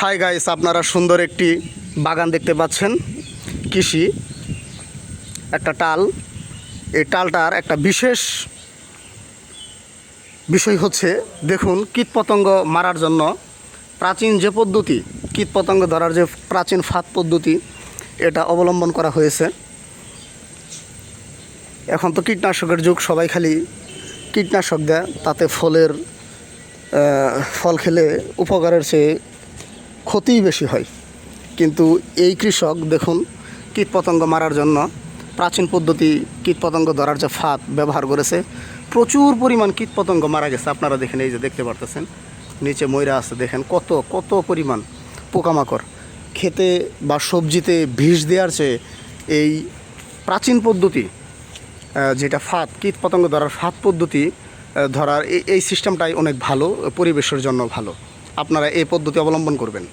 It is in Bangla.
হাই গাইস, আপনারা সুন্দর একটি বাগান দেখতে পাচ্ছেন। কৃষি একটা টাল, এই টালটার একটা বিশেষ বিষয় হচ্ছে, দেখুন কীটপতঙ্গ মারার জন্য প্রাচীন যে পদ্ধতি, কীটপতঙ্গ ধরার যে প্রাচীন ফাঁদ পদ্ধতি, এটা অবলম্বন করা হয়েছে। এখন তো কীটনাশকের যুগ, সবাই খালি কীটনাশক দেয়, তাতে ফল খেলে উপকারের চেয়ে ক্ষতিই বেশি হয়। কিন্তু এই কৃষক দেখুন কীটপতঙ্গ মারার জন্য প্রাচীন পদ্ধতি কীটপতঙ্গ ধরার যে ফাঁদ ব্যবহার করেছে। প্রচুর পরিমাণ কীটপতঙ্গ মারা গেছে। আপনারা দেখেন, এই যে দেখতে পারতেছেন নিচে ময়রা আছে, দেখেন কত কত পরিমাণ পোকামাকড়। খেতে বা সবজিতে বিষ দেওয়ার চেয়ে এই প্রাচীন পদ্ধতি, যেটা ফাঁদ, কীটপতঙ্গ ধরার ফাঁদ পদ্ধতি ধরার এই সিস্টেমটাই অনেক ভালো, পরিবেশের জন্য ভালো। আপনারা এই পদ্ধতি অবলম্বন করবেন।